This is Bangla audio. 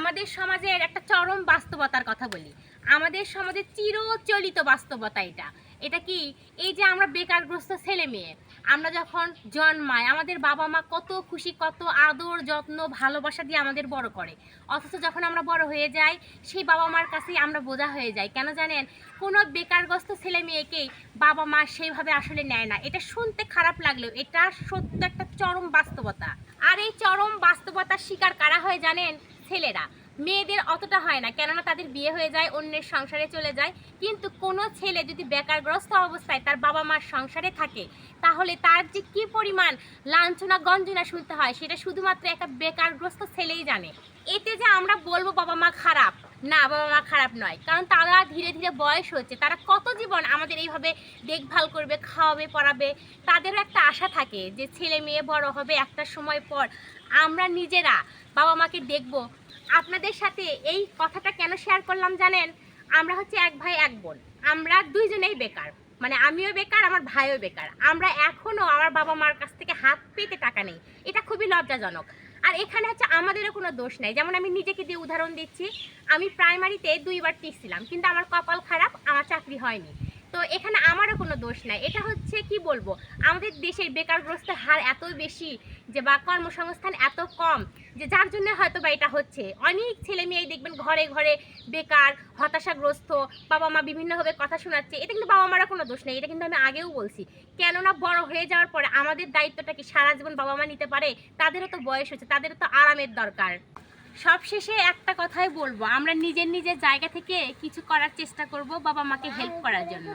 আমাদের সমাজের একটা চরম বাস্তবতার কথা বলি। আমাদের সমাজের চিরচলিত বাস্তবতা এটা। এটা কি? এই যে আমরা বেকারগ্রস্ত ছেলে মেয়ে, আমরা যখন জন্মাই আমাদের বাবা মা কত খুশি, কত আদর যত্ন ভালোবাসা দিয়ে আমাদের বড় করে। অথচ যখন আমরা বড় হয়ে যাই সেই বাবা মার কাছেই আমরা বোঝা হয়ে যাই। কেন জানেন? কোনো বেকারগ্রস্ত ছেলে মেয়েকেই বাবা মা সেইভাবে আসলে নেয় না। এটা শুনতে খারাপ লাগলেও এটা সত্য একটা চরম বাস্তবতা। আর এই চরম বাস্তবতার শিকার কারা হয় জানেন? ছেলেরা। মেয়েদের অতটা হয় না, কেননা তাদের বিয়ে হয়ে যায়, অন্যের সংসারে চলে যায়। কিন্তু কোনো ছেলে যদি বেকারগ্রস্ত অবস্থায় তার বাবা মার সংসারে থাকে, তাহলে তার যে কি পরিমাণ লাঞ্ছনা গঞ্জনা শুনতে হয় সেটা শুধুমাত্র একটা বেকারগ্রস্ত ছেলেই জানে। এতে যে আমরা বলবো বাবা মা খারাপ, না, বাবা মা খারাপ নয়, কারণ তারা ধীরে ধীরে বয়স হচ্ছে, তারা কত জীবন আমাদের এইভাবে দেখভাল করবে, খাওয়াবে, পড়াবে। তাদেরও একটা আশা থাকে যে ছেলে মেয়ে বড় হবে, একটা সময় পর আমরা নিজেরা বাবা মাকে দেখব। আপনাদের সাথে এই কথাটা কেন শেয়ার করলাম জানেন? আমরা হচ্ছে এক ভাই এক বোন, আমরা দুইজনেই বেকার, মানে আমিও বেকার, আমার ভাইও বেকার। আমরা এখনো আমার বাবা মার কাছ থেকে হাত পেতে টাকা নেই। এটা খুবই লজ্জাজনক। আর এখানে হচ্ছে আমাদেরও কোনো দোষ নাই। যেমন আমি নিজেকে দিয়ে উদাহরণ দিচ্ছি, আমি প্রাইমারিতে 2বার টিকছিলাম, কিন্তু আমার কপাল খারাপ, আমার চাকরি হয়নি। তো এখানে আমারও কোনো দোষ নাই। এটা হচ্ছে কি বলবো, আমাদের দেশের বেকারগ্রস্ত হার এত বেশি যে, বা কর্মসংস্থান এত কম, যে যার জন্য হয়তো বা এটা হচ্ছে। অনেক ছেলে মেয়ে দেখবেন ঘরে ঘরে বেকার, হতাশাগ্রস্ত, বাবা মা বিভিন্নভাবে কথা শোনাচ্ছে। এটা কিন্তু বাবা মারা কোনো দোষ নেই, এটা কিন্তু আমি আগেও বলছি। কেননা বড় হয়ে যাওয়ার পরে আমাদের দায়িত্বটা কি সারা জীবন বাবা মা নিতে পারে? তাদেরও তো বয়স হচ্ছে, তাদেরও তো আরামের দরকার। সবশেষে একটা কথাই বলবো, আমরা নিজের নিজের জায়গা থেকে কিছু করার চেষ্টা করব বাবা মাকে হেল্প করার জন্য।